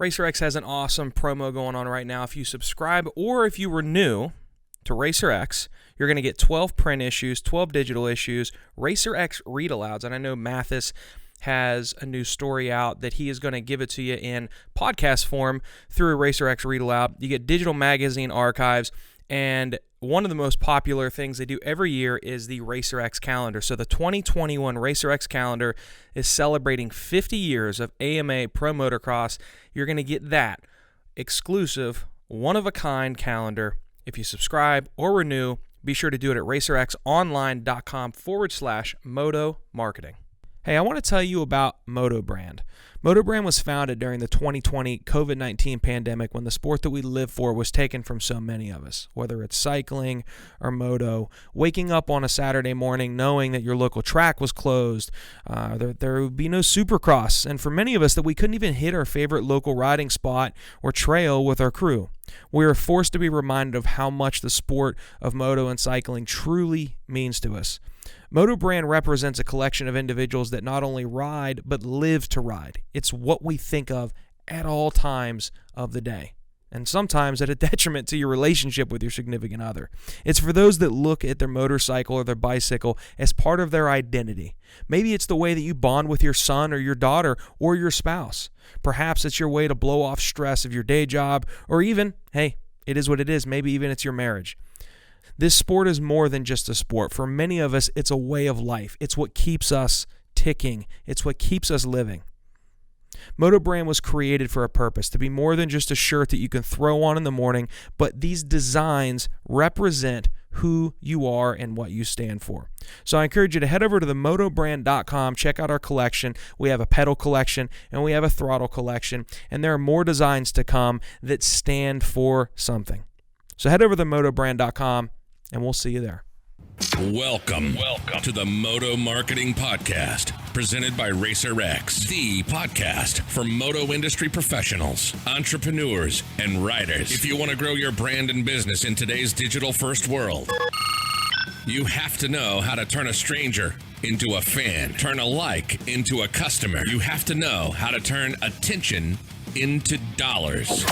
RacerX has an awesome promo going on right now. If you subscribe or if you renew to RacerX, you're going to get 12 print issues, 12 digital issues, RacerX read-alouds. And I know Mathis has a new story out that he is going to give it to you in podcast form through RacerX read-aloud. You get digital magazine archives, and one of the most popular things they do every year is the RacerX calendar. So the 2021 RacerX calendar is celebrating 50 years of AMA Pro Motocross. You're going to get that exclusive, one-of-a-kind calendar. If you subscribe or renew, be sure to do it at racerxonline.com/moto marketing. Hey, I want to tell you about Moto brand. Moto brand was founded during the 2020 COVID-19 pandemic when the sport that we live for was taken from so many of us, whether it's cycling or moto, waking up on a Saturday morning knowing that your local track was closed, there would be no Supercross, and for many of us that we couldn't even hit our favorite local riding spot or trail with our crew. We were forced to be reminded of how much the sport of moto and cycling truly means to us. Moto brand represents a collection of individuals that not only ride, but live to ride. It's what we think of at all times of the day, and sometimes at a detriment to your relationship with your significant other. It's for those that look at their motorcycle or their bicycle as part of their identity. Maybe it's the way that you bond with your son or your daughter or your spouse. Perhaps it's your way to blow off stress of your day job, or even, hey, it is what it is, maybe even it's your marriage. This sport is more than just a sport. For many of us, it's a way of life. It's what keeps us ticking. It's what keeps us living. Moto brand was created for a purpose, to be more than just a shirt that you can throw on in the morning, but these designs represent who you are and what you stand for. So I encourage you to head over to themotobrand.com, check out our collection. We have a pedal collection and we have a throttle collection, and there are more designs to come that stand for something. So head over to themotobrand.com and we'll see you there. Welcome to the Moto Marketing Podcast, presented by RacerX, the podcast for moto industry professionals, entrepreneurs, and riders. If you want to grow your brand and business in today's digital-first world, you have to know how to turn a stranger into a fan, turn a like into a customer. You have to know how to turn attention into dollars.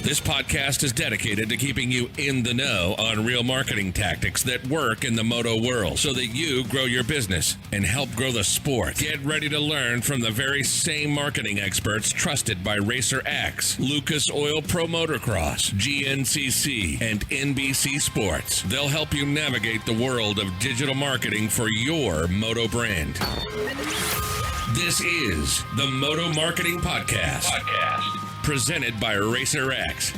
This podcast is dedicated to keeping you in the know on real marketing tactics that work in the moto world so that you grow your business and help grow the sport. Get ready to learn from the very same marketing experts trusted by RacerX, Lucas Oil Pro Motocross, GNCC, and NBC Sports. They'll help you navigate the world of digital marketing for your moto brand. This is the Moto Marketing Podcast. Presented by RacerX.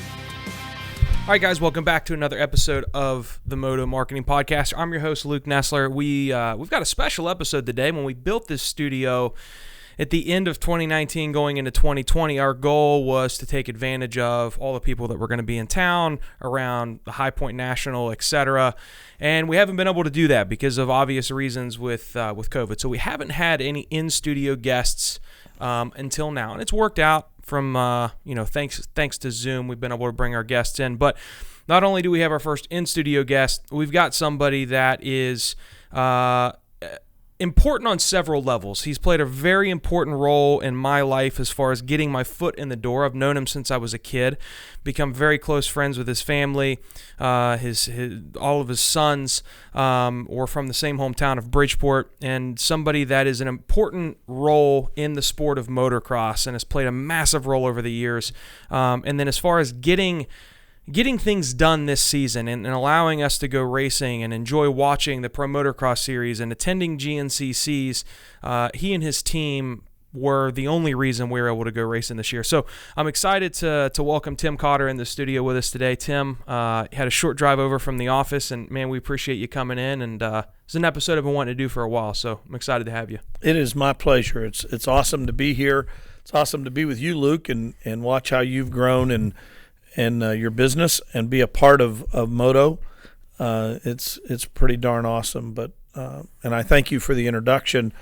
All right, guys, welcome back to another episode of the Moto Marketing Podcast. I'm your host, Luke Nesler. We've got a special episode today. When we built this studio at the end of 2019 going into 2020, our goal was to take advantage of all the people that were going to be in town around the High Point National, etc. And we haven't been able to do that because of obvious reasons with COVID. So we haven't had any in-studio guests until now, and it's worked out. From thanks to Zoom, we've been able to bring our guests in. But not only do we have our first in-studio guest, we've got somebody that is important on several levels. He's played a very important role in my life as far as getting my foot in the door. I've known him since I was a kid, become very close friends with his family. All of his sons were from the same hometown of Bridgeport, and somebody that is an important role in the sport of motocross and has played a massive role over the years. And then as far as getting things done this season and allowing us to go racing and enjoy watching the Pro Motocross Series and attending GNCCs, he and his team were the only reason we were able to go racing this year. So I'm excited to welcome Tim Cotter in the studio with us today. Tim had a short drive over from the office, and man, we appreciate you coming in. And it's an episode I've been wanting to do for a while, so I'm excited to have you. It is my pleasure. It's awesome to be here. It's awesome to be with you, Luke, and watch how you've grown and your business and be a part of Moto. It's pretty darn awesome. But and I thank you for the introduction.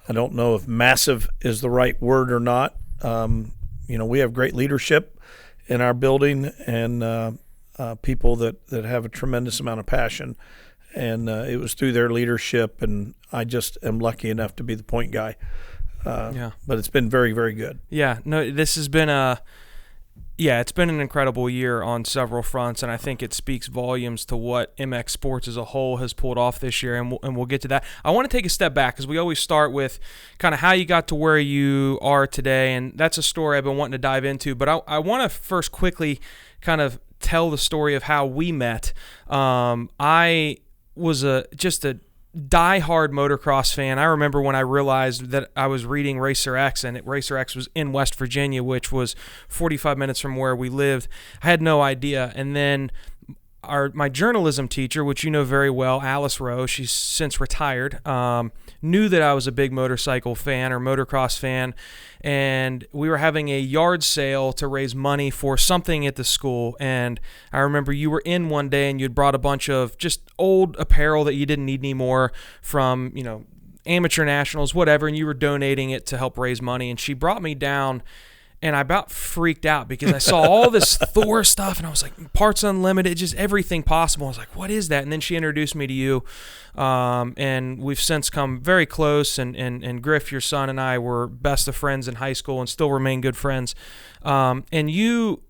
I don't know if massive is the right word or not. We have great leadership in our building and people that have a tremendous amount of passion. And it was through their leadership, and I just am lucky enough to be the point guy. But it's been very, very good. Yeah, no, this has been it's been an incredible year on several fronts, and I think it speaks volumes to what MX Sports as a whole has pulled off this year, and we'll get to that. I want to take a step back because we always start with kind of how you got to where you are today, and that's a story I've been wanting to dive into, but I want to first quickly kind of tell the story of how we met. I was just a die-hard motocross fan. I remember when I realized that I was reading Racer X, and Racer X was in West Virginia, which was 45 minutes from where we lived. I had no idea. And then my journalism teacher, which you know very well, Alice Rowe, she's since retired, knew that I was a big motorcycle fan or motocross fan, and we were having a yard sale to raise money for something at the school. And I remember you were in one day and you'd brought a bunch of just old apparel that you didn't need anymore from, amateur nationals, whatever, and you were donating it to help raise money. And she brought me down, and I about freaked out because I saw all this Thor stuff, and I was like, Parts Unlimited, just everything possible. I was like, what is that? And then she introduced me to you, and we've since come very close, and Griff, your son, and I were best of friends in high school and still remain good friends. And you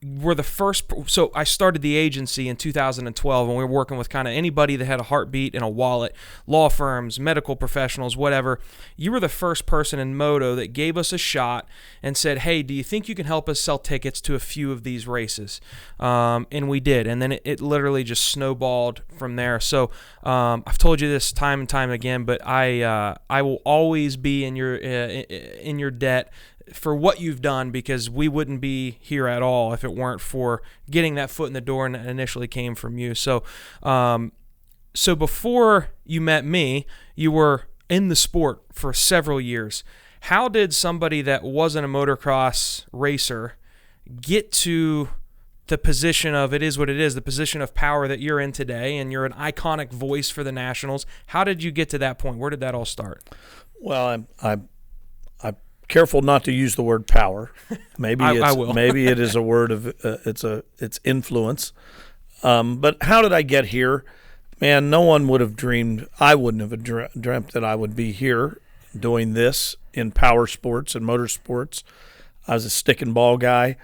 were the first. So I started the agency in 2012, and we were working with kind of anybody that had a heartbeat and a wallet, law firms, medical professionals, whatever. You were the first person in Moto that gave us a shot and said, hey, do you think you can help us sell tickets to a few of these races? And we did. And then it literally just snowballed from there. So I've told you this time and time again, but I will always be in your debt for what you've done, because we wouldn't be here at all if it weren't for getting that foot in the door, and that initially came from you. So before you met me, you were in the sport for several years. How did somebody that wasn't a motocross racer get to the position of, it is what it is, the position of power that you're in today, and you're an iconic voice for the Nationals? How did you get to that point? Where did that all start? Well, I'm careful not to use the word power. Maybe I will. Maybe it is a word of it's influence. But how did I get here? Man, no one would have dreamed. I wouldn't have dreamt that I would be here doing this in power sports and motorsports. I was a stick and ball guy.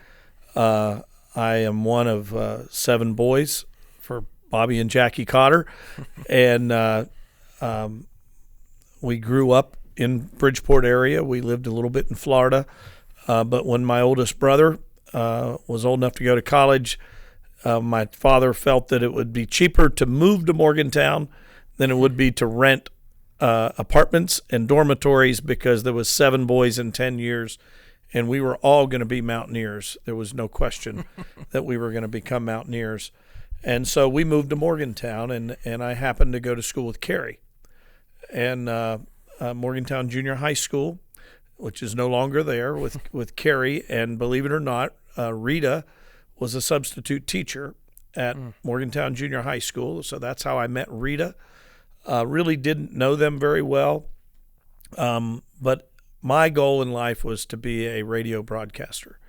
I am one of 7 boys for Bobby and Jackie Cotter, and we grew up in Bridgeport area. We lived a little bit in Florida, but when my oldest brother was old enough to go to college, my father felt that it would be cheaper to move to Morgantown than it would be to rent apartments and dormitories, because there was 7 boys in 10 years, and we were all going to be mountaineers. There was no question that we were going to become mountaineers. And so we moved to Morgantown, and I happened to go to school with Carrie. And Morgantown Junior High School, which is no longer there, with Carrie. And believe it or not, Rita was a substitute teacher at Morgantown Junior High School. So that's how I met Rita. Really didn't know them very well. But my goal in life was to be a radio broadcaster.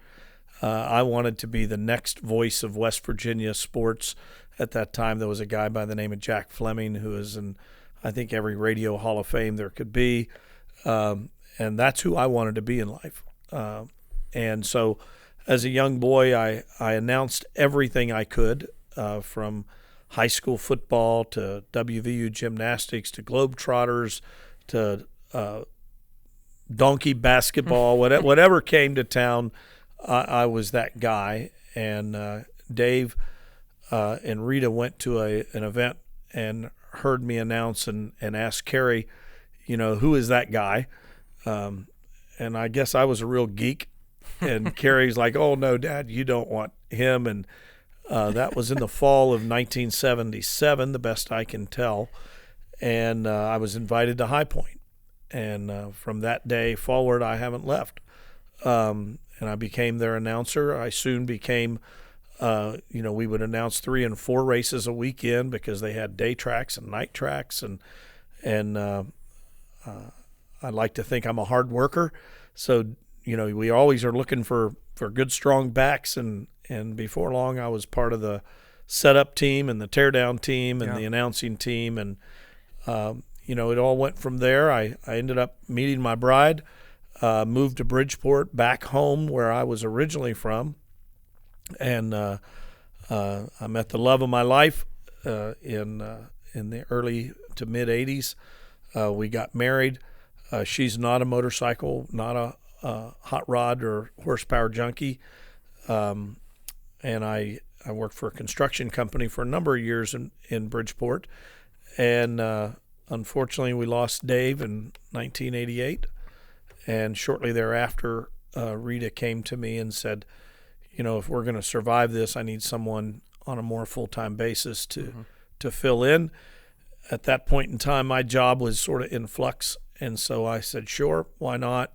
I wanted to be the next voice of West Virginia sports. At that time, there was a guy by the name of Jack Fleming, who is in, I think, every radio hall of fame there could be. And that's who I wanted to be in life. And so as a young boy, I announced everything I could, from high school football to WVU gymnastics to Globetrotters to donkey basketball, whatever came to town, I was that guy. And Dave and Rita went to an event and heard me announce and asked Carrie, who is that guy? And I guess I was a real geek. And Carrie's like, oh, no, Dad, you don't want him. And that was in the fall of 1977, the best I can tell. And I was invited to High Point. And from that day forward, I haven't left. And I became their announcer. I soon became, we would announce 3 and 4 races a weekend, because they had day tracks and night tracks. And I like to think I'm a hard worker. So, we always are looking for good, strong backs. And before long, I was part of the setup team and the teardown team and the announcing team. And, it all went from there. I ended up meeting my bride, moved to Bridgeport, back home where I was originally from, and I met the love of my life in the early to mid '80s. We got married. She's not a motorcycle, not a hot rod or horsepower junkie, and I worked for a construction company for a number of years in Bridgeport, and unfortunately we lost Dave in 1988, and shortly thereafter Rita came to me and said, if we're going to survive this, I need someone on a more full-time basis to fill in. At that point in time, my job was sort of in flux, and so I said, sure, why not?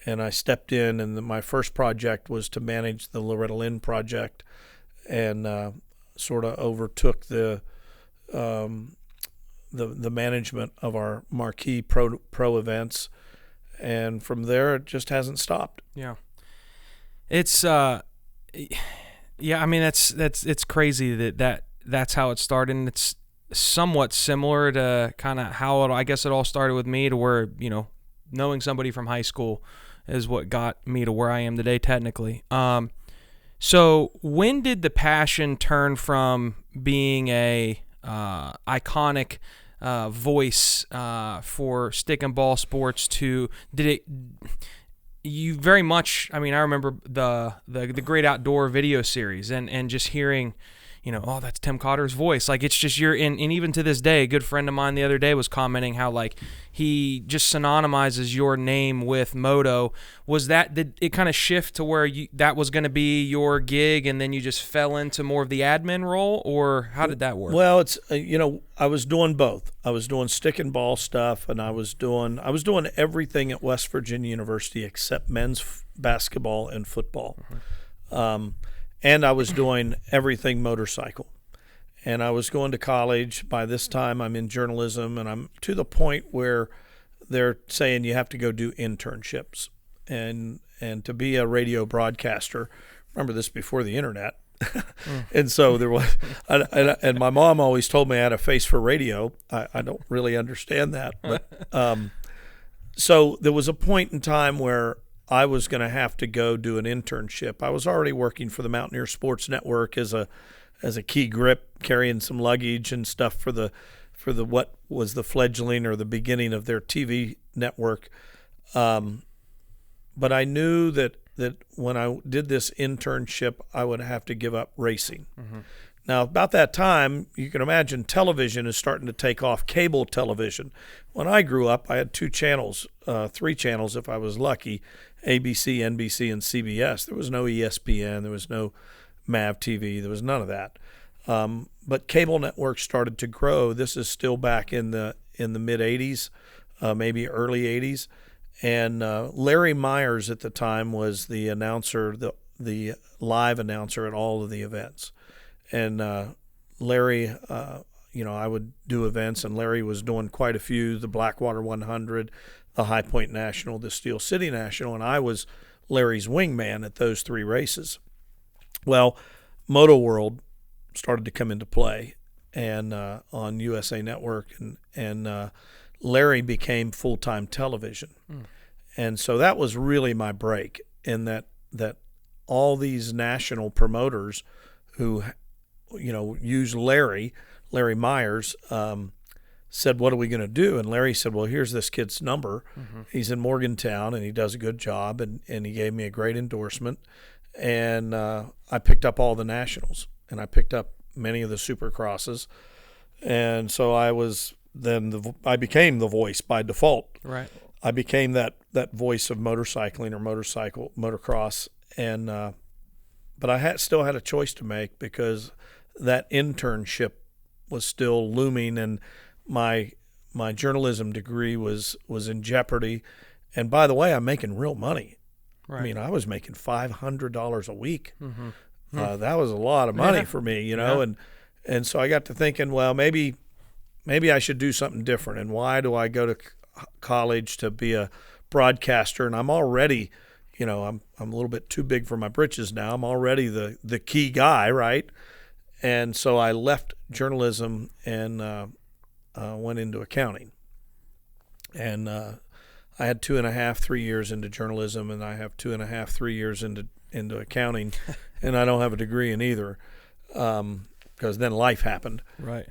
And I stepped in, and my first project was to manage the Loretta Lynn project, and sort of overtook the management of our marquee pro events, and from there it just hasn't stopped. Yeah, it's it's crazy that's how it started, and it's somewhat similar to kind of how I guess it all started with me, to where knowing somebody from high school is what got me to where I am today, technically. So when did the passion turn from being a iconic voice for stick and ball sports to, you very much, I remember the Great Outdoor video series and just hearing, oh, that's Tim Cotter's voice. Like, it's just and even to this day, a good friend of mine the other day was commenting how, like, he just synonymizes your name with Moto. Did it kind of shift to where that was going to be your gig, and then you just fell into more of the admin role, or how did that work? Well, it's, I was doing both. I was doing stick and ball stuff, and I was doing everything at West Virginia University except men's basketball and football. And I was doing everything motorcycle. And I was going to college. By this time, I'm in journalism, and I'm to the point where they're saying you have to go do internships. And to be a radio broadcaster, remember this before the internet. And so there was, and my mom always told me I had a face for radio. I don't really understand that. But so there was a point in time where I was going to have to go do an internship. I was already working for the Mountaineer Sports Network as a key grip, carrying some luggage and stuff for the what was the fledgling or the beginning of their TV network. But I knew that when I did this internship, I would have to give up racing. Mm-hmm. Now, about that time, you can imagine television is starting to take off, cable television. When I grew up, I had 2 channels, 3 channels if I was lucky, ABC, NBC, and CBS. There was no ESPN. There was no MAV TV. There was none of that. But cable networks started to grow. This is still back in the mid-'80s, maybe early '80s. And Larry Myers at the time was the announcer, the live announcer at all of the events. And Larry, I would do events, and Larry was doing quite a few, the Blackwater 100, the High Point National, the Steel City National, and I was Larry's wingman at those 3 races. Well, Moto World started to come into play, and on USA Network, and Larry became full-time television. And so that was really my break, in that all these national promoters who use Larry Myers, said, what are we going to do? And Larry said, well, here's this kid's number. Mm-hmm. He's in Morgantown, and he does a good job, and he gave me a great endorsement. And I picked up all the nationals, and I picked up many of the Supercrosses. And so I became the voice by default. Right. I became that voice of motorcycling or motocross. And but I still had a choice to make, because that internship was still looming, and my journalism degree was in jeopardy. And by the way, I'm making real money. Right. I was making $500 a week. Mm-hmm. That was a lot of money for me, Yeah. And so I got to thinking, well, maybe I should do something different. And why do I go to college to be a broadcaster? And I'm already, I'm a little bit too big for my britches now. I'm already the key guy, right? And so I left journalism and went into accounting. And I had 2.5, 3 years into journalism, and I have 2.5, 3 years into accounting, and I don't have a degree in either, because then life happened. Right.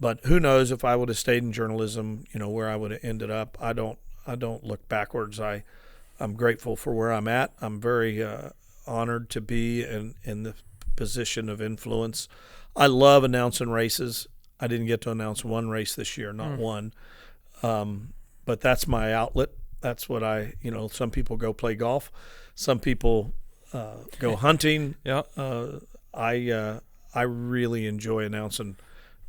But who knows if I would have stayed in journalism, where I would have ended up. I don't look backwards. I'm grateful for where I'm at. I'm very honored to be in the position of influence. I love announcing races. I didn't get to announce one race this year, not one. But that's my outlet. That's what some people go play golf. Some people go hunting. Yeah. I really enjoy announcing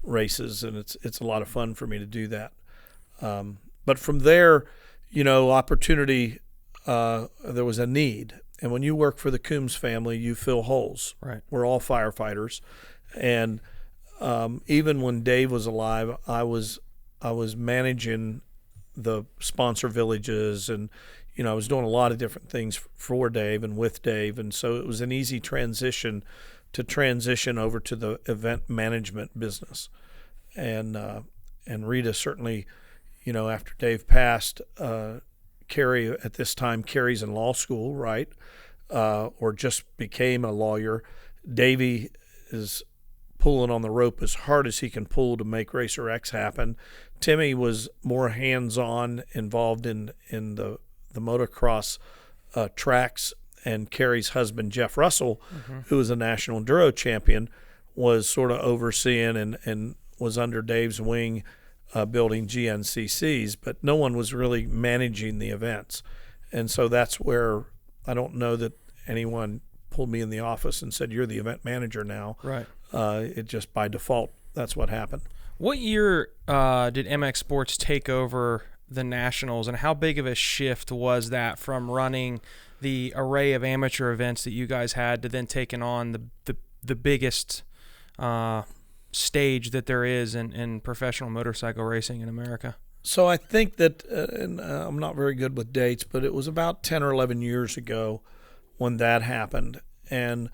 races, and it's a lot of fun for me to do that. But from there, opportunity, there was a need. And when you work for the Coombs family, you fill holes. Right. We're all firefighters. And even when Dave was alive, I was managing the sponsor villages, and I was doing a lot of different things for Dave and with Dave, and so it was an easy transition over to the event management business. And Rita certainly, after Dave passed, Carrie at this time, Carrie's in law school, right, or just became a lawyer. Davey is pulling on the rope as hard as he can pull to make Racer X happen. Timmy was more hands-on, involved in the motocross tracks, and Carrie's husband, Jeff Russell, who was a national enduro champion, was sort of overseeing and was under Dave's wing, building GNCCs, but no one was really managing the events. And so that's where I don't know that anyone pulled me in the office and said, "You're the event manager now." Right. It just by default, that's what happened. What year did MX Sports take over the Nationals, and how big of a shift was that from running the array of amateur events that you guys had to then taking on the biggest stage that there is in professional motorcycle racing in America? So I think that, and I'm not very good with dates, but it was about 10 or 11 years ago when that happened. And,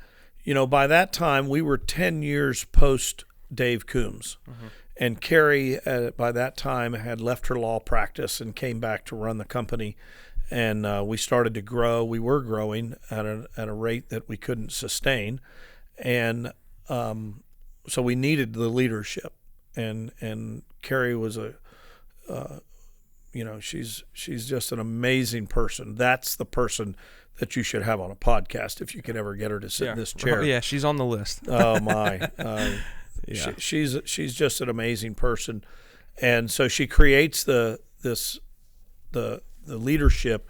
by that time, we were 10 years post Dave Coombs. And Carrie, by that time, had left her law practice and came back to run the company. And we started to grow. We were growing at a rate that we couldn't sustain. And so we needed the leadership. And Carrie was she's just an amazing person. That's the person that you should have on a podcast if you could ever get her to sit in this chair. Yeah, she's on the list. Oh my. Yeah. She's just an amazing person. And so she creates the leadership.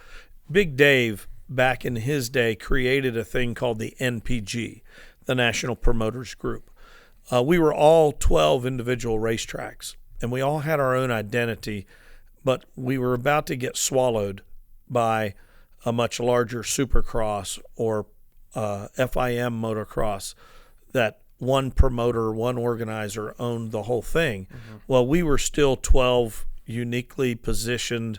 Big Dave, back in his day, created a thing called the NPG, the National Promoters Group. We were all 12 individual racetracks, and we all had our own identity, but we were about to get swallowed by a much larger Supercross or FIM motocross that one promoter, one organizer owned the whole thing. Well, we were still 12 uniquely positioned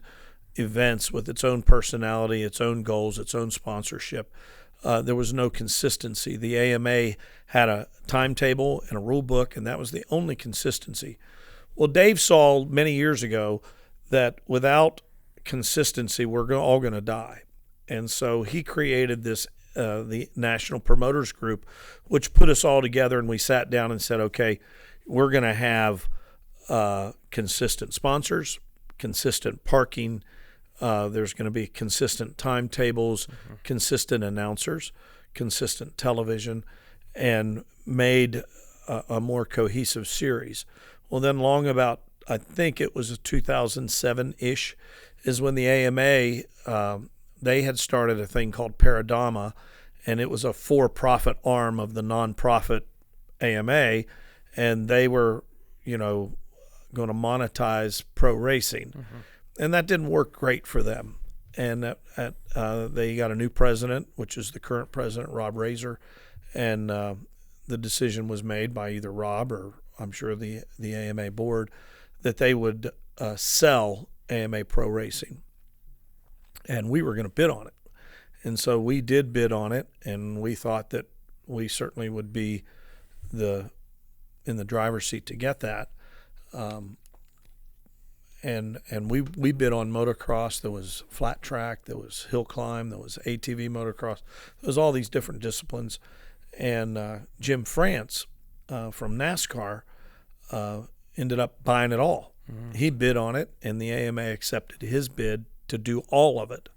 events with its own personality, its own goals, its own sponsorship. There was no consistency. The AMA had a timetable and a rule book, and that was the only consistency. Well, Dave saw many years ago that without consistency, we're all going to die. And so he created this, the National Promoters Group, which put us all together, and we sat down and said, okay, we're going to have consistent sponsors, consistent parking, there's going to be consistent timetables, consistent announcers, consistent television, and made a more cohesive series. Well, then I think it was 2007-ish, is when the AMA, they had started a thing called Paradama, and it was a for-profit arm of the nonprofit AMA, and they were, going to monetize pro racing. And that didn't work great for them. And they got a new president, which is the current president, Rob Razor, and the decision was made by either Rob or I'm sure the AMA board that they would sell AMA Pro Racing. And we were going to bid on it. And so we did bid on it, and we thought that we certainly would be in the driver's seat to get that. we bid on motocross. There was flat track, there was hill climb, there was ATV motocross. There was all these different disciplines. And Jim France from NASCAR ended up buying it all. Mm-hmm. He bid on it, and the AMA accepted his bid to do all of it.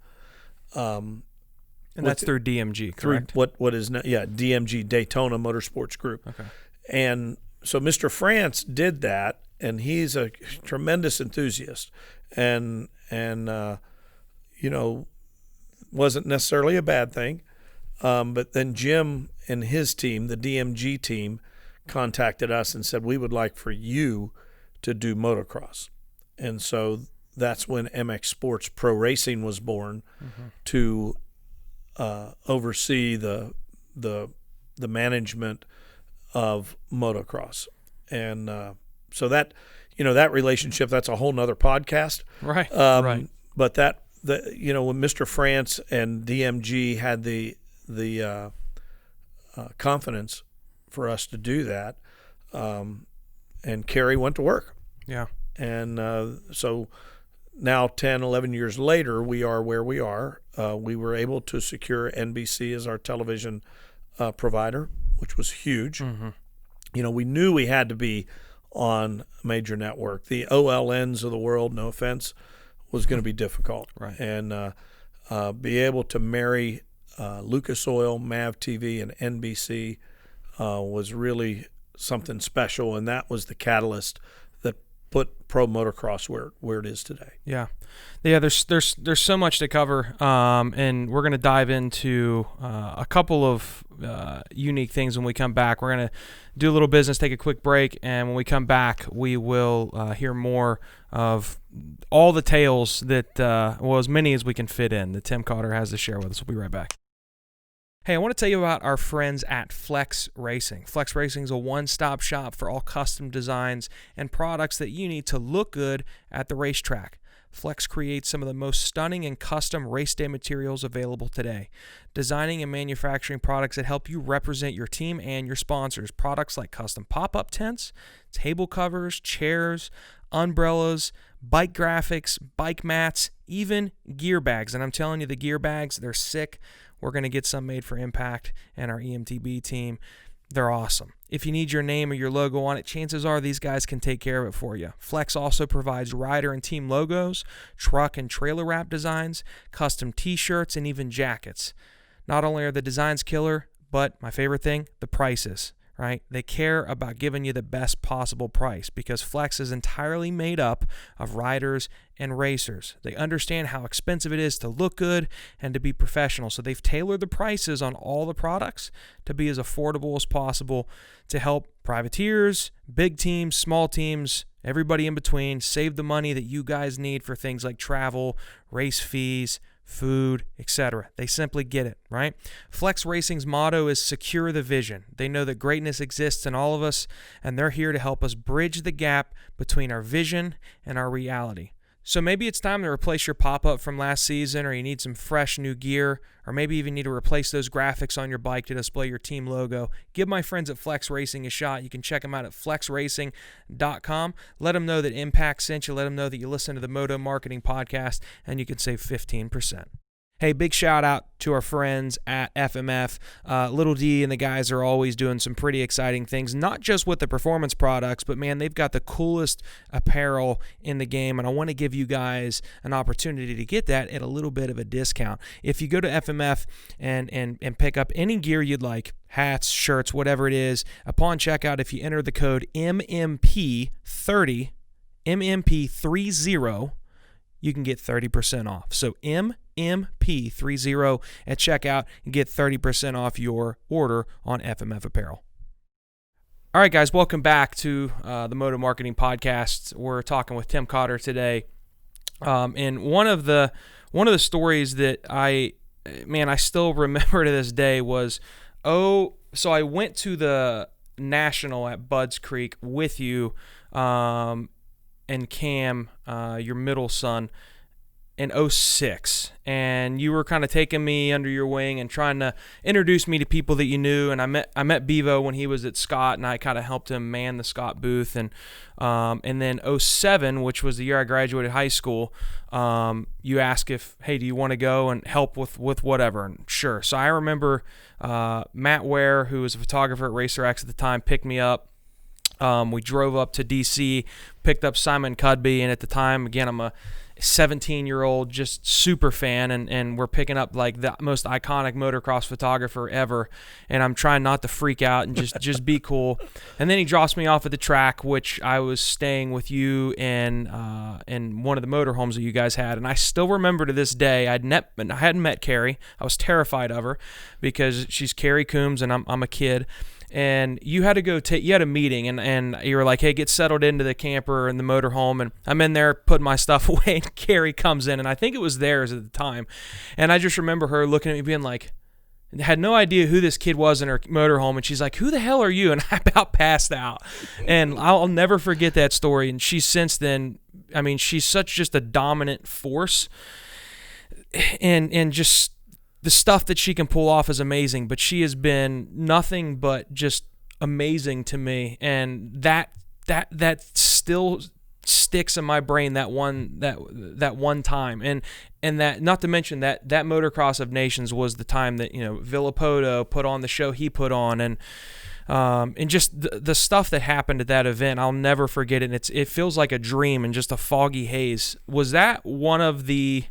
And that's through DMG, correct? Through what is now, DMG, Daytona Motorsports Group. Okay. And so Mr. France did that, and he's a tremendous enthusiast, and wasn't necessarily a bad thing. But then Jim and his team, the DMG team, contacted us and said, we would like for you to do motocross. And so that's when MX Sports Pro Racing was born, mm-hmm. to oversee the management of motocross. And so that, that relationship, that's a whole nother podcast. Right. Right. But when Mr. France and DMG had the confidence for us to do that, and Kerry went to work. Yeah. And so now 10, 11 years later, we are where we are. We were able to secure NBC as our television provider, which was huge. Mm-hmm. We knew we had to be on a major network. The OLNs of the world, no offense, was going to be difficult. Right. And be able to marry Lucas Oil, MAV TV, and NBC was really something special, and that was the catalyst that put pro motocross where it is today. Yeah. There's so much to cover, and we're going to dive into a couple of unique things when we come back. We're going to do a little business, take a quick break, and when we come back, we will hear more of all the tales that, as many as we can fit in, that Tim Cotter has to share with us. We'll be right back. Hey, I want to tell you about our friends at Flex Racing. Flex Racing is a one-stop shop for all custom designs and products that you need to look good at the racetrack. Flex creates some of the most stunning and custom race day materials available today, designing and manufacturing products that help you represent your team and your sponsors. Products like custom pop-up tents, table covers, chairs, umbrellas, bike graphics, bike mats, even gear bags. And I'm telling you, the gear bags, they're sick. We're going to get some made for Impact and our EMTB team. They're awesome. If you need your name or your logo on it, chances are these guys can take care of it for you. Flex also provides rider and team logos, truck and trailer wrap designs, custom t-shirts, and even jackets. Not only are the designs killer, but my favorite thing, the prices. Right? They care about giving you the best possible price because Flex is entirely made up of riders and racers. They understand how expensive it is to look good and to be professional, so they've tailored the prices on all the products to be as affordable as possible to help privateers, big teams, small teams, everybody in between save the money that you guys need for things like travel, race fees, food, etc. They simply get it, right? Flex Racing's motto is secure the vision. They know that greatness exists in all of us, and they're here to help us bridge the gap between our vision and our reality. So maybe it's time to replace your pop-up from last season, or you need some fresh new gear, or maybe even need to replace those graphics on your bike to display your team logo. Give my friends at Flex Racing a shot. You can check them out at flexracing.com. Let them know that Impact sent you. Let them know that you listen to the Moto Marketing Podcast, and you can save 15%. Hey, big shout out to our friends at FMF. Little D and the guys are always doing some pretty exciting things, not just with the performance products, but man, they've got the coolest apparel in the game, and I want to give you guys an opportunity to get that at a little bit of a discount. If you go to FMF and pick up any gear you'd like, hats, shirts, whatever it is, upon checkout, if you enter the code MMP30, MMP30, you can get 30% off. So MMP30 at checkout and get 30% off your order on FMF Apparel. All right, guys, welcome back to the Moto Marketing Podcast. We're talking with Tim Cotter today, and one of the stories that I still remember to this day was, so I went to the National at Budds Creek with you, and Cam, your middle son, in 06, and you were kind of taking me under your wing and trying to introduce me to people that you knew. And I met Bevo when he was at Scott, and I kind of helped him man the Scott booth. And then 07, which was the year I graduated high school, you asked if, hey, do you want to go and help with whatever? And sure. So I remember Matt Ware, who was a photographer at Racer X at the time, picked me up. We drove up to D.C., picked up Simon Cudby, and at the time, again, I'm a 17-year-old, just super fan, and we're picking up like the most iconic motocross photographer ever, and I'm trying not to freak out and just be cool. And then he drops me off at the track, which I was staying with you in one of the motorhomes that you guys had, and I still remember to this day, I hadn't met Carrie. I was terrified of her because she's Carrie Coombs, and I'm a kid. And you had to go you had a meeting, and you were like, hey, get settled into the camper and the motorhome. And I'm in there putting my stuff away, and Carrie comes in, and I think it was theirs at the time. And I just remember her looking at me being like, had no idea who this kid was in her motorhome. And she's like, who the hell are you? And I about passed out. And I'll never forget that story. And she's since then, I mean, she's such just a dominant force. And just the stuff that she can pull off is amazing, but she has been nothing but just amazing to me. And that still sticks in my brain, that one time. And that, not to mention that Motocross of Nations was the time that, Villapoto put on the show he put on, and just the stuff that happened at that event, I'll never forget it. It feels like a dream and just a foggy haze. Was that one of the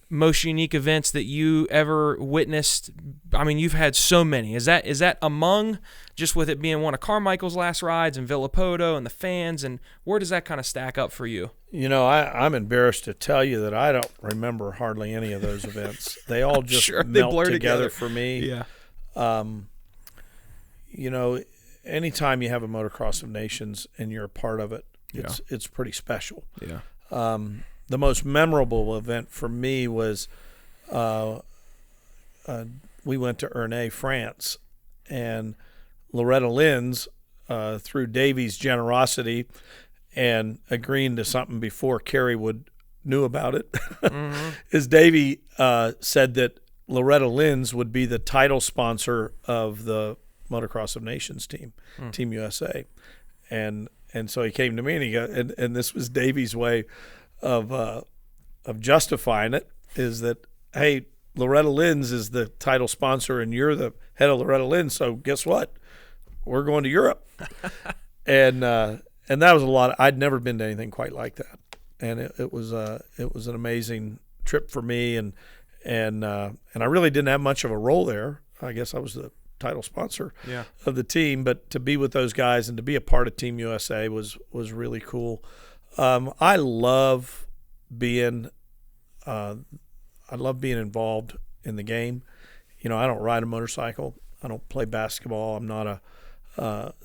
most unique events that you ever witnessed? I mean, you've had so many. Is that among, just with it being one of Carmichael's last rides and Villapoto and the fans, and where does that kind of stack up for you? I'm embarrassed to tell you that I don't remember hardly any of those events. They all just sure, melt blur together for me. Yeah. Anytime you have a Motocross of Nations and you're a part of it, it's pretty special. Yeah. The most memorable event for me was we went to Ernay, France, and Loretta Lynn's, through Davey's generosity and agreeing to something before Carrie knew about it, is Davey said that Loretta Lynn's would be the title sponsor of the Motocross of Nations team, Team USA. And so he came to me, and he got, and this was Davey's way of justifying it, is that, hey, Loretta Lynn's is the title sponsor and you're the head of Loretta Lynn, so guess what? We're going to Europe. and that was a lot. I'd never been to anything quite like that. And it was an amazing trip for me, and I really didn't have much of a role there. I guess I was the title sponsor of the team, but to be with those guys and to be a part of Team USA was really cool. I love being involved in the game. I don't ride a motorcycle. I don't play basketball. I'm not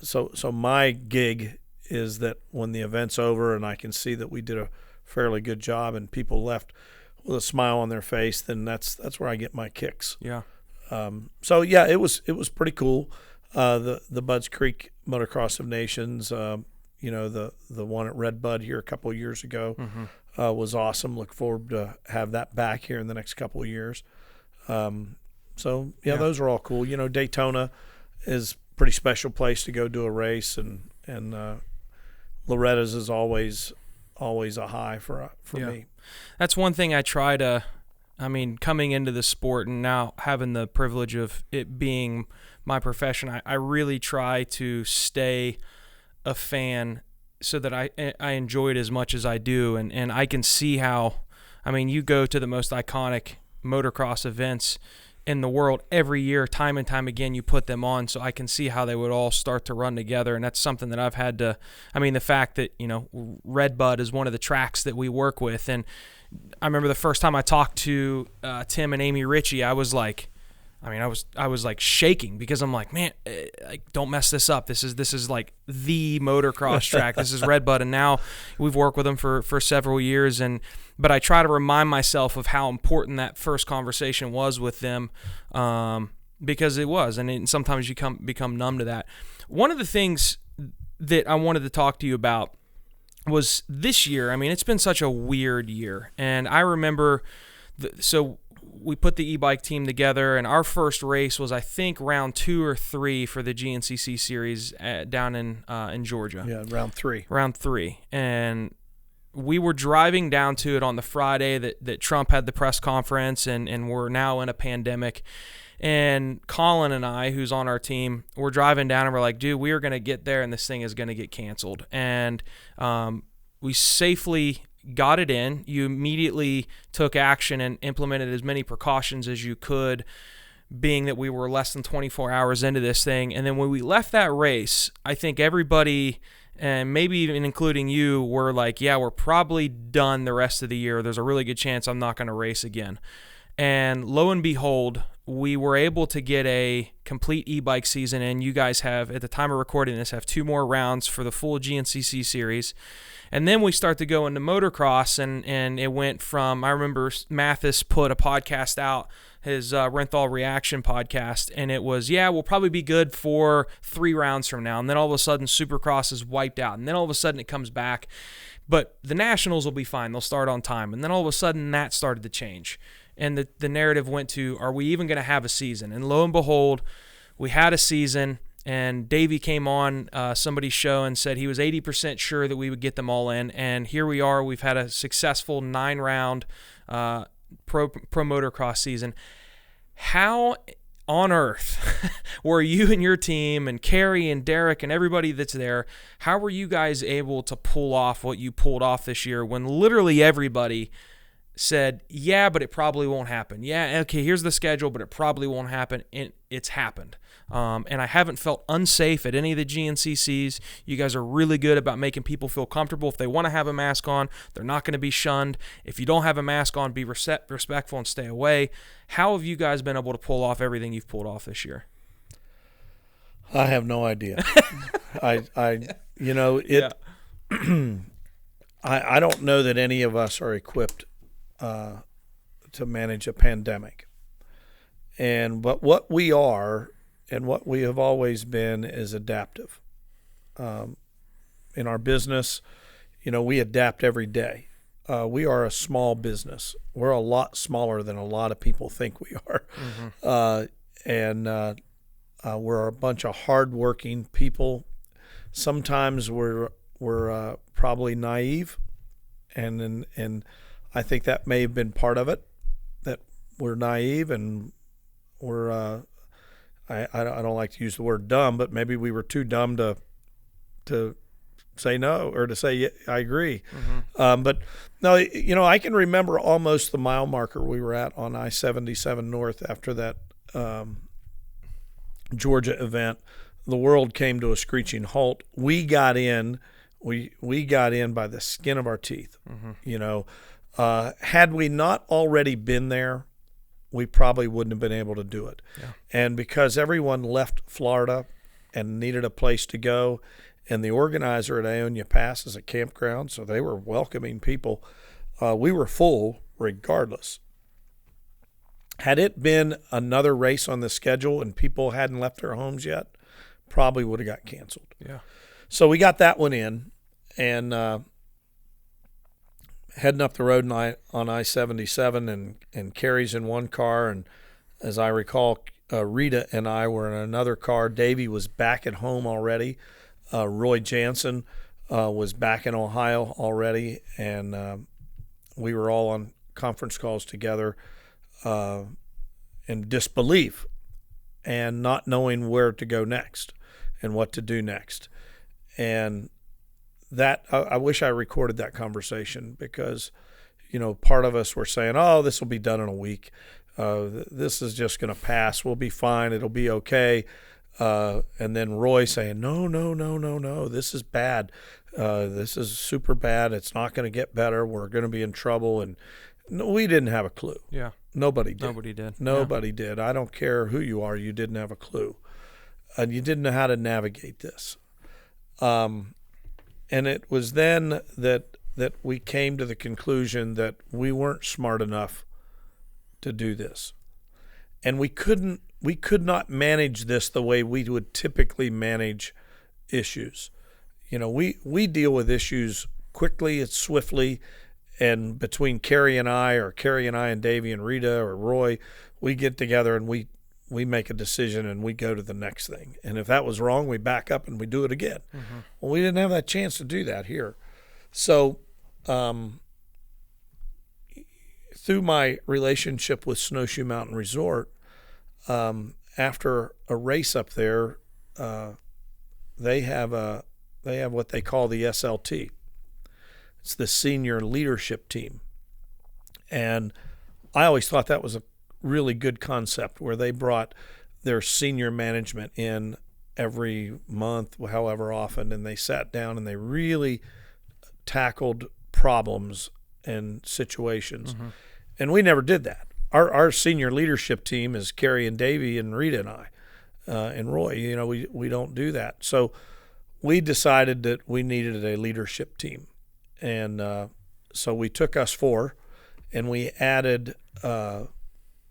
so my gig is that when the event's over and I can see that we did a fairly good job and people left with a smile on their face, then that's where I get my kicks. Yeah. It was pretty cool. The Budds Creek Motocross of Nations, the one at Red Bud here a couple of years ago, was awesome. Look forward to have that back here in the next couple of years. Those are all cool. Daytona is a pretty special place to go do a race, and Loretta's is always a high for me. That's one thing I try to. I mean, coming into the sport and now having the privilege of it being my profession, I really try to stay a fan so that I enjoy it as much as I do. And I can see how, I mean, you go to the most iconic motocross events in the world every year, time and time again, you put them on. So I can see how they would all start to run together. And that's something that I've had to, I mean, the fact that, Red Bud is one of the tracks that we work with. And I remember the first time I talked to Tim and Amy Ritchie, I was like shaking, because I'm like, man, don't mess this up. This is like the motocross track. This is Red Bud, and now we've worked with them for several years. But I try to remind myself of how important that first conversation was with them, because it was, and sometimes you become numb to that. One of the things that I wanted to talk to you about was this year. I mean, it's been such a weird year. And I remember, so we put the e-bike team together, and our first race was, I think, round 2 or 3 for the GNCC series down in Georgia. Yeah, round 3. Round 3. And we were driving down to it on the Friday that Trump had the press conference, and we're now in a pandemic. And Colin and I, who's on our team, we're driving down, and we're like, dude, we are going to get there, and this thing is going to get canceled. And we safely got it in. You immediately took action and implemented as many precautions as you could, being that we were less than 24 hours into this thing. And then when we left that race, I think everybody, and maybe even including you, were like, yeah, we're probably done the rest of the year. There's a really good chance I'm not going to race again. And lo and behold, we were able to get a complete e-bike season, and you guys have, at the time of recording this, have 2 more rounds for the full GNCC series. And then we start to go into motocross, and it went from, I remember Mathis put a podcast out, his Renthal Reaction podcast, and it was, yeah, we'll probably be good for 3 rounds from now. And then all of a sudden, Supercross is wiped out. And then all of a sudden it comes back. But the Nationals will be fine. They'll start on time. And then all of a sudden that started to change. And the narrative went to, are we even going to have a season? And lo and behold, we had a season, and Davey came on somebody's show and said he was 80% sure that we would get them all in. And here we are. We've had a successful 9-round pro motocross season. How on earth were you and your team and Carrie and Derek and everybody that's there, how were you guys able to pull off what you pulled off this year when literally everybody said, yeah, but it probably won't happen. Yeah, okay, here's the schedule, but it probably won't happen. And it's happened. And I haven't felt unsafe at any of the GNCCs. You guys are really good about making people feel comfortable. If they want to have a mask on, they're not going to be shunned. If you don't have a mask on, be respectful and stay away. How have you guys been able to pull off everything you've pulled off this year? I have no idea. I don't know that any of us are equipped to manage a pandemic. But what we are and what we have always been is adaptive. In our business, we adapt every day. We are a small business. We're a lot smaller than a lot of people think we are. Mm-hmm. We're a bunch of hardworking people. Sometimes we're probably naive, and I think that may have been part of it, that we're naive and we're I don't like to use the word dumb, but maybe we were too dumb to say no or to say, yeah, I agree. Mm-hmm. But no, I can remember almost the mile marker we were at on I-77 North after that Georgia event. The world came to a screeching halt. We got in. We got in by the skin of our teeth. Mm-hmm. Had we not already been there, we probably wouldn't have been able to do it. Yeah. And because everyone left Florida and needed a place to go, and the organizer at Ionia Pass is a campground, so they were welcoming people, we were full regardless. Had it been another race on the schedule and people hadn't left their homes yet, probably would have got canceled. Yeah. So we got that one in, and heading up the road on I-77, and Carrie's in one car, and as I recall, Rita and I were in another car. Davey was back at home already. Roy Jansen was back in Ohio already, and we were all on conference calls together in disbelief and not knowing where to go next and what to do next. And that I wish I recorded that conversation, because part of us were saying, oh, this will be done in a week, this is just going to pass, we'll be fine, it'll be okay, and then Roy saying, no, this is bad, this is super bad, it's not going to get better, we're going to be in trouble. And we didn't have a clue. Yeah. Nobody did. I don't care who you are, you didn't have a clue, and you didn't know how to navigate this. And it was then that we came to the conclusion that we weren't smart enough to do this. And we could not manage this the way we would typically manage issues. We deal with issues quickly and swiftly. And between Carrie and I, or Carrie and I and Davey and Rita or Roy, we get together and we make a decision and we go to the next thing. And if that was wrong, we back up and we do it again. Mm-hmm. Well, we didn't have that chance to do that here. So through my relationship with Snowshoe Mountain Resort, after a race up there, they have what they call the SLT. It's the senior leadership team. And I always thought that was a really good concept, where they brought their senior management in every month, however often, and they sat down and they really tackled problems and situations. Mm-hmm. And we never did that. Our senior leadership team is Carrie and Davey and Rita and I and Roy. You know, we don't do that. So we decided that we needed a leadership team. And so we took us four, and we added a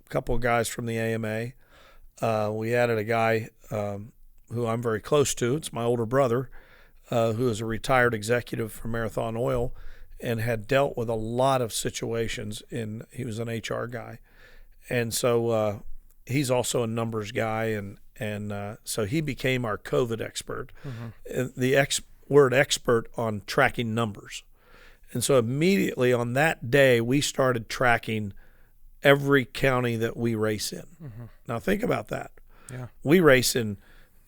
couple of guys from the AMA. We added a guy who I'm very close to. It's my older brother, who is a retired executive for Marathon Oil and had dealt with a lot of situations. He was an HR guy. And so he's also a numbers guy, and so he became our COVID expert. Mm-hmm. The word expert on tracking numbers. And so immediately on that day, we started tracking every county that we race in. Mm-hmm. Now think about that. Yeah. We race in,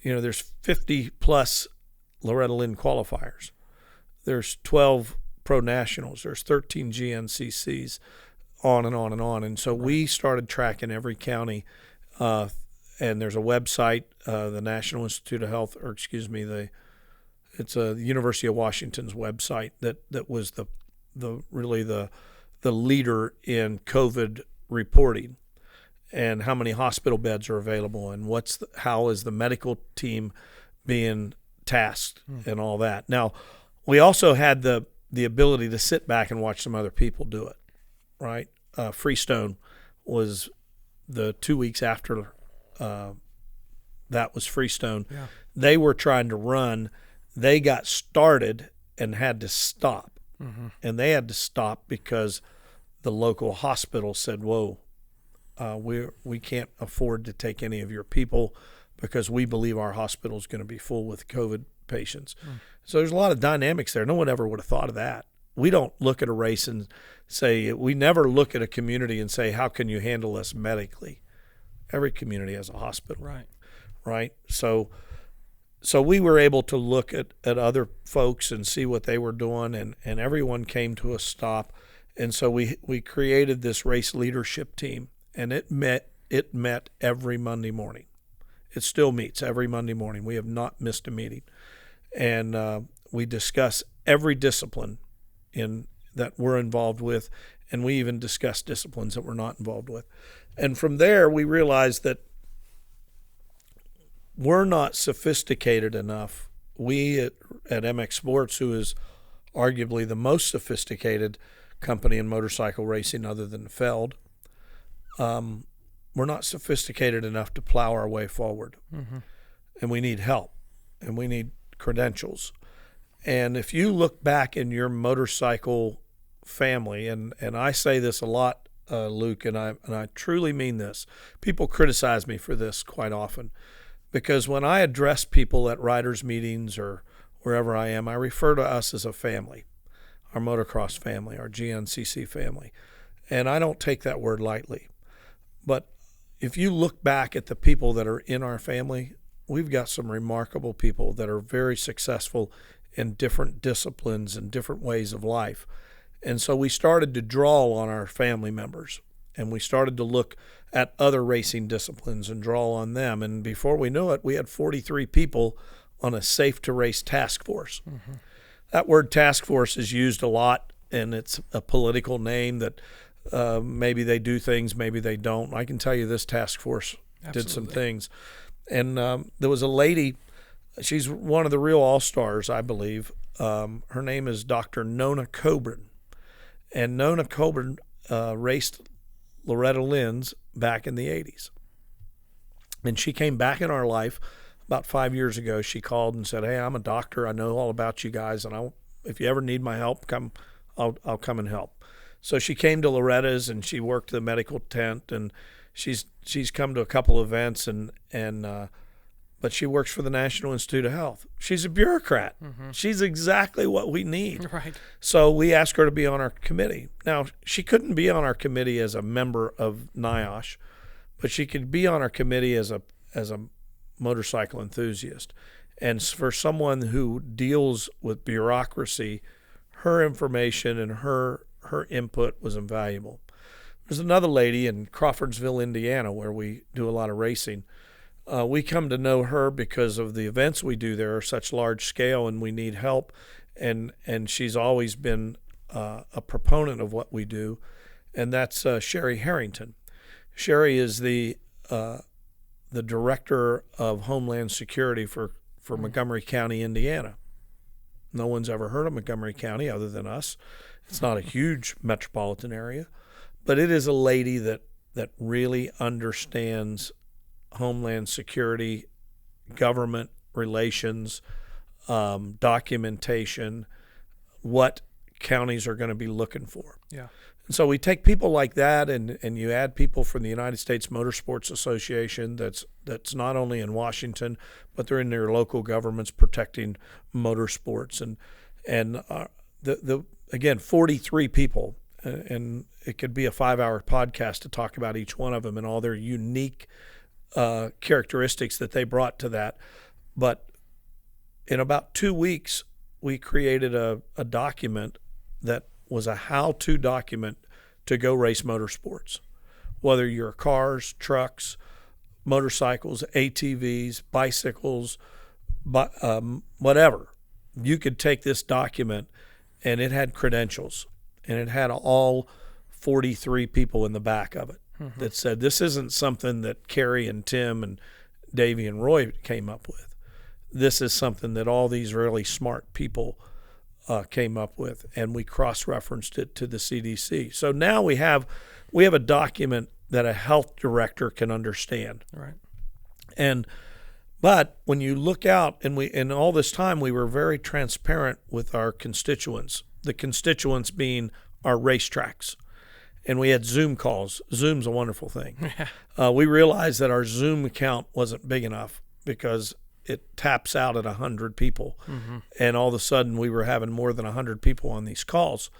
there's 50 plus Loretta Lynn qualifiers. There's 12 pro nationals. There's 13 GNCCs, on and on and on. And so we started tracking every county. And there's a website, the National Institute of Health, it's the University of Washington's website that was the leader in COVID reporting, and how many hospital beds are available, and how is the medical team being tasked, and all that. Now, we also had the ability to sit back and watch some other people do it, right? Freestone was the 2 weeks after that was Freestone. Yeah. They were trying to run. They got started and had to stop. Mm-hmm. And they had to stop because the local hospital said, whoa, we can't afford to take any of your people because we believe our hospital is going to be full with COVID patients. Mm. So there's a lot of dynamics there. No one ever would have thought of that. We don't look at a race and we never look at a community and say, how can you handle us medically? Every community has a hospital. Right? So we were able to look at other folks and see what they were doing, and everyone came to a stop. And so we created this race leadership team, and it met every Monday morning. It still meets every Monday morning. We have not missed a meeting. And we discuss every discipline that we're involved with, and we even discuss disciplines that we're not involved with. And from there, we realized that we're not sophisticated enough. We at MX Sports, who is arguably the most sophisticated company in motorcycle racing other than Feld, we're not sophisticated enough to plow our way forward. Mm-hmm. And we need help, and we need credentials. And if you look back in your motorcycle family, and I say this a lot, Luke, and I truly mean this. People criticize me for this quite often, because when I address people at riders' meetings or wherever I am, I refer to us as a family, our motocross family, our GNCC family. And I don't take that word lightly. But if you look back at the people that are in our family, we've got some remarkable people that are very successful in different disciplines and different ways of life. And so we started to draw on our family members, and we started to look at other racing disciplines and draw on them. And before we knew it, we had 43 people on a safe-to-race task force. Mm-hmm. That word task force is used a lot, and it's a political name that maybe they do things, maybe they don't. I can tell you this task force did some things. And there was a lady, she's one of the real all-stars, I believe. Her name is Dr. Nona Coburn. And Nona Coburn raced Loretta Lynn's back in the 80s. And she came back in our life about 5 years ago. She called and said, hey, I'm a doctor. I know all about you guys, and if you ever need my help, I'll come and help. So she came to Loretta's and she worked the medical tent, and she's come to a couple events but she works for the National Institute of Health. She's a bureaucrat. She's exactly what we need. Right. So we asked her to be on our committee. Now, she couldn't be on our committee as a member of NIOSH, but she could be on our committee as a motorcycle enthusiast. And for someone who deals with bureaucracy, her information and her input was invaluable. There's another lady in Crawfordsville, Indiana, where we do a lot of racing. We come to know her because of the events we do there are such large scale, and we need help. And she's always been a proponent of what we do, and that's Sherry Harrington. Sherry is the director of Homeland Security for Montgomery County, Indiana. No one's ever heard of Montgomery County other than us. It's not a huge metropolitan area, but it is a lady that really understands Homeland Security, government relations, documentation, what counties are going to be looking for. Yeah. And so we take people like that, and you add people from the United States Motorsports Association that's not only in Washington, but they're in their local governments protecting motorsports. And again, 43 people, and it could be a 5-hour podcast to talk about each one of them and all their unique characteristics that they brought to that. But in about 2 weeks, we created a document that was a how-to document to go race motorsports. Whether you're cars, trucks, motorcycles, ATVs, bicycles, whatever, you could take this document, and it had credentials, and it had all 43 people in the back of it that said this isn't something that Kerry and Tim and Davey and Roy came up with. This is something that all these really smart people came up with, and we cross-referenced it to the CDC. So now we have a document that a health director can understand. Right. But when you look out, and all this time we were very transparent with our constituents, the constituents being our racetracks. And we had Zoom calls. Zoom's a wonderful thing. We realized that our Zoom account wasn't big enough because it taps out at 100 people. And all of a sudden we were having more than 100 people on these calls.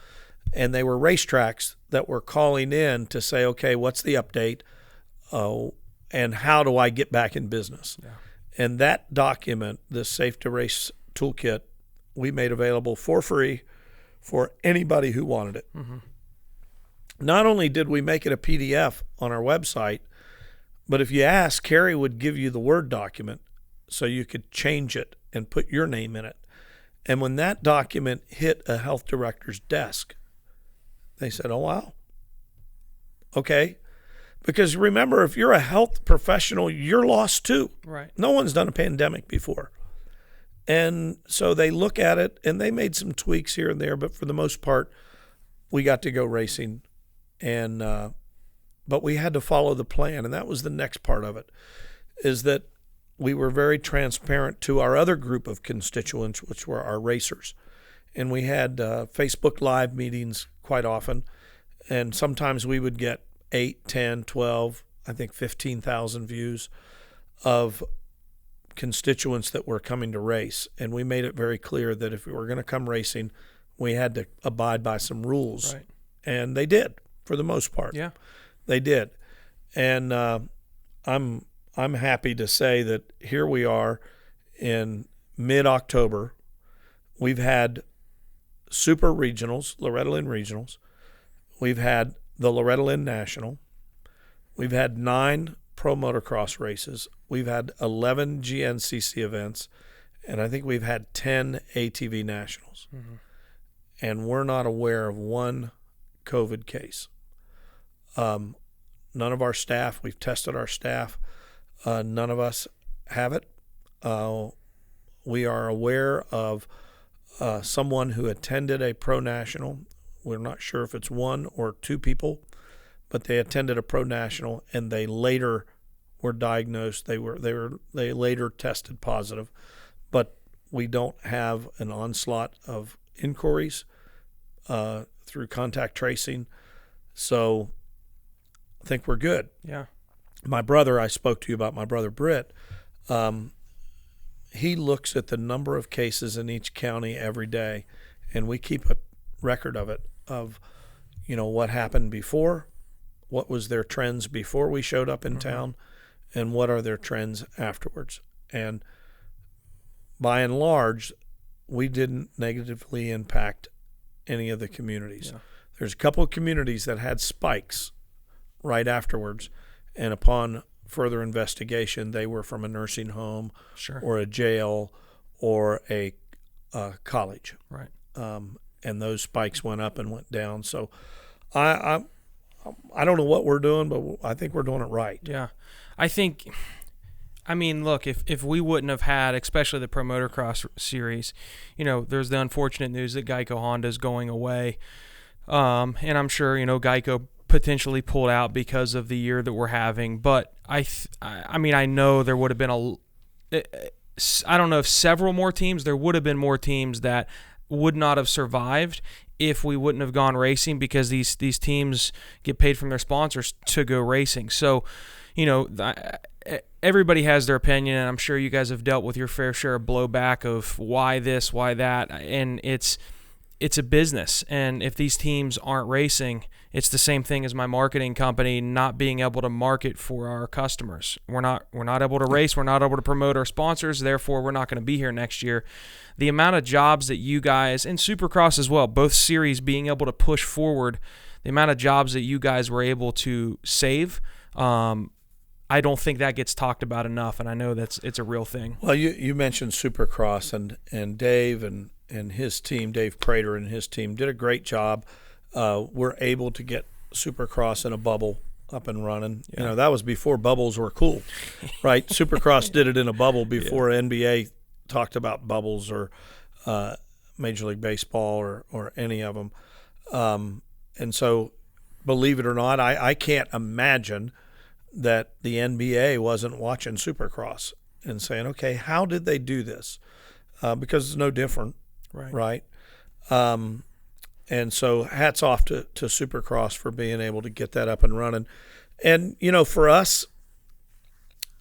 And they were racetracks that were calling in to say, okay, what's the update? And how do I get back in business? Yeah. And that document, the Safe to Race Toolkit, we made available for free for anybody who wanted it. Not only did we make it a PDF on our website, but if you ask, Kerry would give you the Word document so you could change it and put your name in it. And when that document hit a health director's desk, they said, oh, wow. Okay. Because remember, if you're a health professional, you're lost too. Right. No one's done a pandemic before. And so they look at it, and they made some tweaks here and there, but for the most part, we got to go racing. And but we had to follow the plan, and that was the next part of it, is that we were very transparent to our other group of constituents, which were our racers. And we had Facebook Live meetings quite often, and sometimes we would get 8, 10, 12, I think 15,000 views of constituents that were coming to race. And we made it very clear that if we were going to come racing, we had to abide by some rules. Right. And they did, for the most part. Yeah. They did. And I'm happy to say that here we are in mid-October. We've had super regionals, Loretta Lynn regionals. We've had the Loretta Lynn National. We've had 9 pro motocross races. We've had 11 GNCC events, and I think we've had 10 ATV nationals. And we're not aware of one COVID case. None of our staff, we've tested our staff, none of us have it. We are aware of someone who attended a pro national. We're not sure if it's 1 or 2 people, but they attended a pro national, and they later were diagnosed. They later tested positive, but we don't have an onslaught of inquiries through contact tracing. So I think we're good. Yeah. My brother, I spoke to you about my brother Britt. He looks at the number of cases in each county every day, and we keep a record of it, of, what happened before, what was their trends before we showed up in town, and what are their trends afterwards. And by and large, we didn't negatively impact any of the communities. Yeah. There's a couple of communities that had spikes right afterwards, and upon further investigation, they were from a nursing home or a jail or a college. Right. And those spikes went up and went down. So I don't know what we're doing, but I think we're doing it right. Yeah. Look, if we wouldn't have had, especially the Pro Motocross series, there's the unfortunate news that Geico Honda is going away. And I'm sure, Geico potentially pulled out because of the year that we're having. But I know there would have been I don't know if several more teams, there would have been more teams that would not have survived if we wouldn't have gone racing, because these teams get paid from their sponsors to go racing. So, everybody has their opinion, and I'm sure you guys have dealt with your fair share of blowback of why this, why that, and it's a business. And if these teams aren't racing, it's the same thing as my marketing company not being able to market for our customers. We're not able to race. We're not able to promote our sponsors. Therefore, we're not going to be here next year. The amount of jobs that you guys, and Supercross as well, both series being able to push forward, the amount of jobs that you guys were able to save, I don't think that gets talked about enough, and I know it's a real thing. Well, you mentioned Supercross, and Dave and his team, Dave Prater and his team, did a great job. We're able to get Supercross in a bubble up and running. Yeah. That was before bubbles were cool, right? Supercross did it in a bubble before NBA talked about bubbles or Major League Baseball or any of them. And so, believe it or not, I can't imagine that the NBA wasn't watching Supercross and saying, okay, how did they do this? Because it's no different, right? And so hats off to Supercross for being able to get that up and running. And, for us,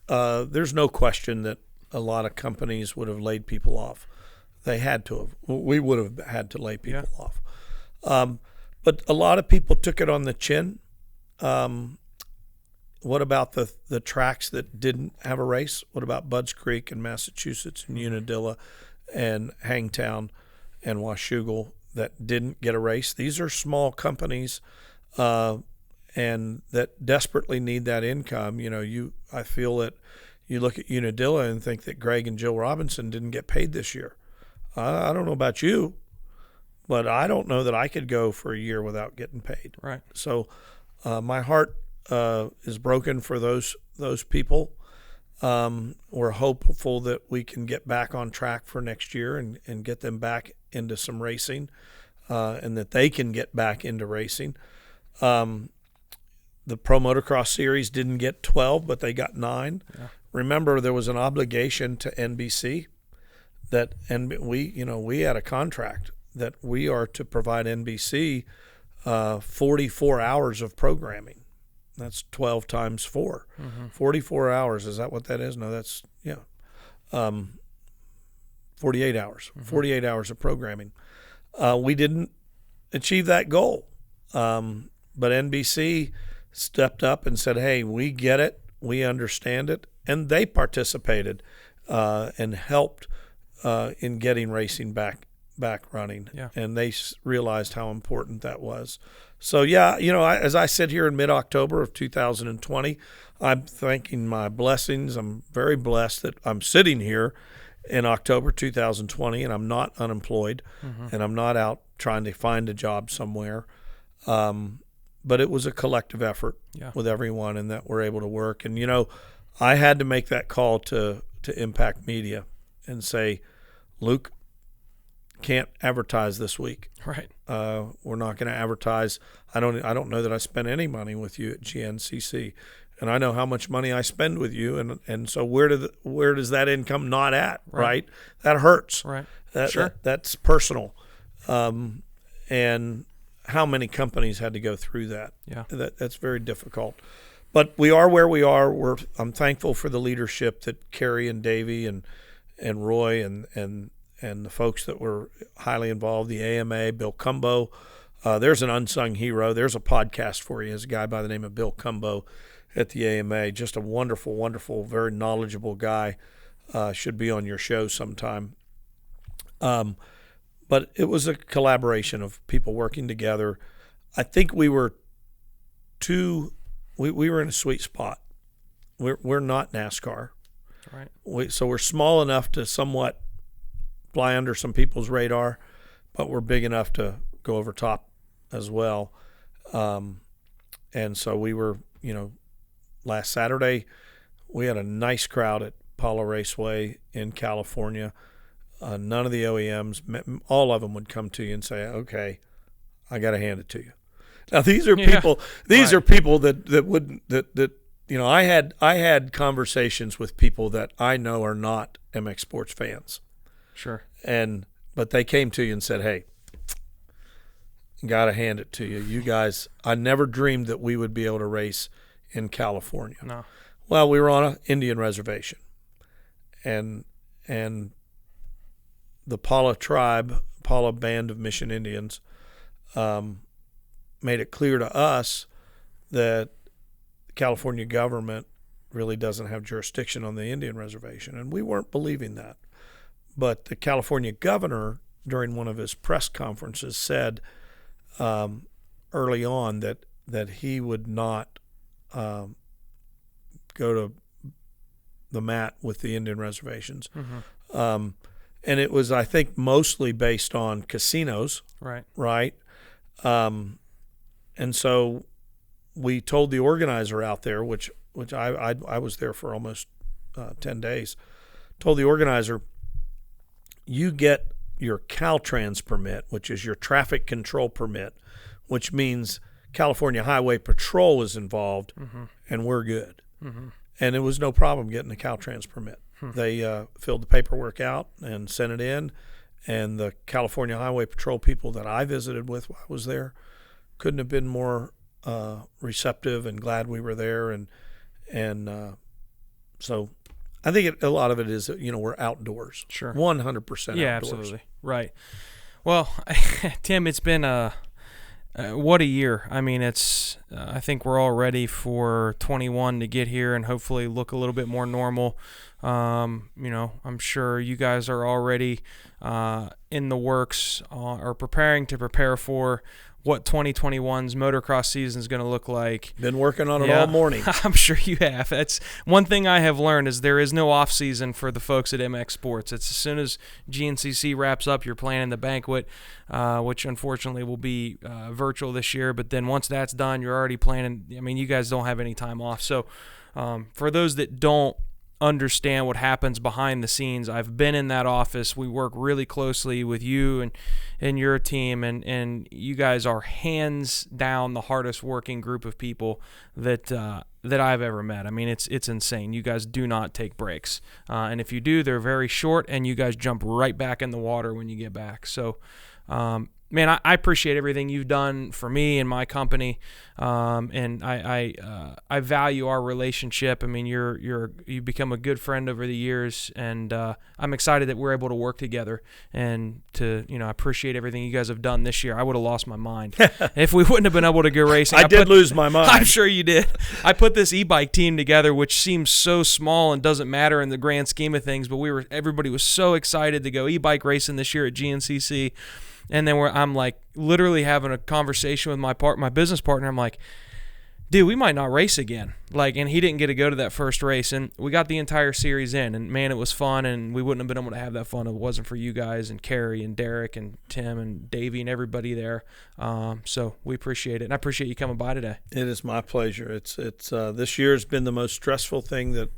there's no question that a lot of companies would have laid people off. They had to have. We would have had to lay people off. But a lot of people took it on the chin. What about the tracks that didn't have a race? What about Budds Creek in Massachusetts and Unadilla and Hangtown and Washougal that didn't get a race? These are small companies and that desperately need that income. I feel that you look at Unadilla and think that Greg and Jill Robinson didn't get paid this year. I don't know about you, but I don't know that I could go for a year without getting paid. Right. So my heart is broken for those people. We're hopeful that we can get back on track for next year and get them back into some racing, and that they can get back into racing. The Pro Motocross Series didn't get 12, but they got 9. Yeah. Remember, there was an obligation to NBC that we had a contract that we are to provide NBC 44 hours of programming. That's 12 times 4. 44 hours. Is that what that is? No, that's 48 hours. 48 hours of programming. We didn't achieve that goal, but NBC stepped up and said, "Hey, we get it, we understand it," and they participated and helped in getting racing back running. Yeah. And they realized how important that was. So, as I sit here in mid-October of 2020, I'm thanking my blessings. I'm very blessed that I'm sitting here in October 2020 and I'm not unemployed and I'm not out trying to find a job somewhere. But it was a collective effort with everyone, and that we're able to work. And, I had to make that call to Impact Media and say, Luke, can't advertise this week. Right. We're not going to advertise. I don't know that I spent any money with you at GNCC, and I know how much money I spend with you, and so where does that income not at? Right. That hurts. Right. That's personal. and how many companies had to go through that. Yeah. That's very difficult. But we are where we are. I'm thankful for the leadership that Kerry and Davey and Roy and the folks that were highly involved, the AMA, Bill Cumbo. There's an unsung hero. There's a podcast for you. There's a guy by the name of Bill Cumbo at the AMA. Just a wonderful, wonderful, very knowledgeable guy. Should be on your show sometime. But it was a collaboration of people working together. I think we were we were in a sweet spot. We're not NASCAR. Right. So we're small enough to somewhat fly under some people's radar, but we're big enough to go over top as well. And so we were, last Saturday, we had a nice crowd at Pala Raceway in California. None of the OEMs, all of them would come to you and say, okay, I got to hand it to you. Now, these are people, are people that wouldn't, I had conversations with people that I know are not MX Sports fans. Sure. But they came to you and said, hey, got to hand it to you. You guys, I never dreamed that we would be able to race in California. No. Well, we were on an Indian reservation. And the Pala band of Mission Indians, made it clear to us that the California government really doesn't have jurisdiction on the Indian reservation. And we weren't believing that. But the California governor, during one of his press conferences, said early on that he would not go to the mat with the Indian reservations. Mm-hmm. And it was, I think, mostly based on casinos. Right. And so we told the organizer out there, which I was there for almost 10 days, told the organizer, you get your Caltrans permit, which is your traffic control permit, which means California Highway Patrol is involved, mm-hmm. and we're good. Mm-hmm. And it was no problem getting the Caltrans permit. They filled the paperwork out and sent it in, and the California Highway Patrol people that I visited with while I was there couldn't have been more receptive and glad we were there. And so I think a lot of it is, we're outdoors. Sure. 100% outdoors. Yeah, absolutely. Right. Well, Tim, it's been what a year. I mean, I think we're all ready for 21 to get here and hopefully look a little bit more normal. I'm sure you guys are already in the works or preparing to prepare for what 2021's motocross season is going to look like. Been working on it all morning. I'm sure you have. That's one thing I have learned is there is no off season for the folks at MX Sports. It's as soon as GNCC wraps up, you're planning the banquet, which unfortunately will be virtual this year. But then once that's done, you're already planning. I mean, you guys don't have any time off. So for those that don't understand what happens behind the scenes, I've been in that office. We work really closely with you and your team, and you guys are hands down the hardest working group of people that I've ever met. I mean, it's insane. You guys do not take breaks, and if you do, they're very short, and you guys jump right back in the water when you get back. So man, I appreciate everything you've done for me and my company, and I value our relationship. I mean, you've become a good friend over the years, and I'm excited that we're able to work together and to I appreciate everything you guys have done this year. I would have lost my mind if we wouldn't have been able to go racing. I did lose my mind. I'm sure you did. I put this e-bike team together, which seems so small and doesn't matter in the grand scheme of things, but everybody was so excited to go e-bike racing this year at GNCC. And then I'm like literally having a conversation with my business partner. I'm like, dude, we might not race again. And he didn't get to go to that first race. And we got the entire series in. And, man, it was fun. And we wouldn't have been able to have that fun if it wasn't for you guys and Kerry and Derek and Tim and Davey and everybody there. So we appreciate it. And I appreciate you coming by today. It is my pleasure. It's this year has been the most stressful thing that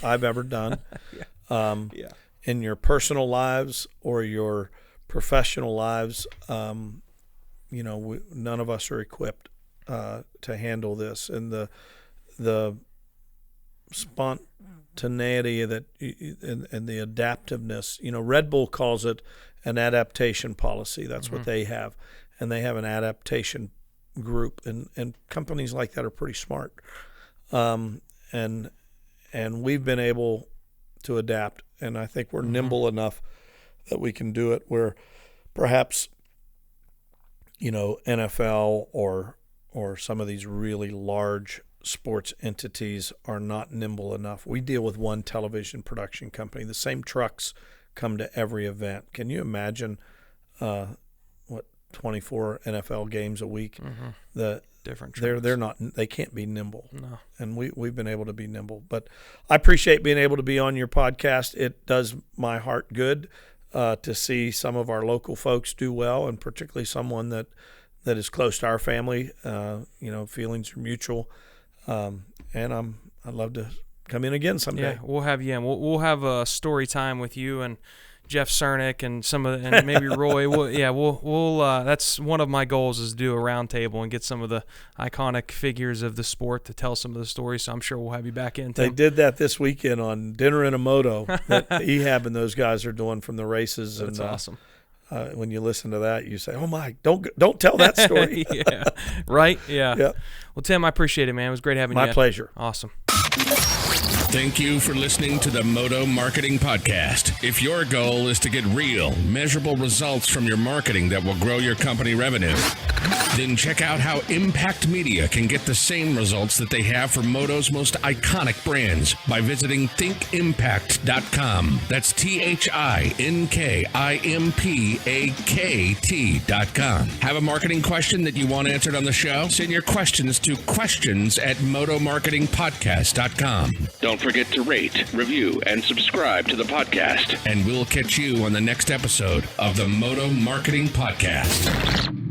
I've ever done. In your personal lives or your professional lives, none of us are equipped to handle this, and the spontaneity that and the adaptiveness. Red Bull calls it an adaptation policy. That's what they have, and they have an adaptation group, and companies like that are pretty smart. And we've been able to adapt, and I think we're nimble enough that we can do it where perhaps NFL or some of these really large sports entities are not nimble enough. We deal with one television production company. The same trucks come to every event. Can you imagine 24 NFL games a week? The different trucks. They can't be nimble. No. And we've been able to be nimble. But I appreciate being able to be on your podcast. It does my heart good to see some of our local folks do well, and particularly someone that is close to our family. Feelings are mutual. And I'd love to come in again someday. Yeah, we'll have you in. We'll have a story time with you and Jeff Cernick and maybe Roy. We'll that's one of my goals, is to do a round table and get some of the iconic figures of the sport to tell some of the stories. So I'm sure we'll have you back in. They did that this weekend on Dinner in a Moto that Ehab and those guys are doing from the races. That's awesome. When you listen to that, you say, "Oh my, don't tell that story." Yeah, right. Yeah. Well, Tim, I appreciate it, man. It was great having you. My pleasure. Awesome. Thank you for listening to the Moto Marketing Podcast. If your goal is to get real, measurable results from your marketing that will grow your company revenue, then check out how Impact Media can get the same results that they have for Moto's most iconic brands by visiting thinkimpact.com. That's THINKIMPAKT.com. Have a marketing question that you want answered on the show? Send your questions to questions@motomarketingpodcast.com. Don't forget to rate, review, and subscribe to the podcast. And we'll catch you on the next episode of the Moto Marketing Podcast.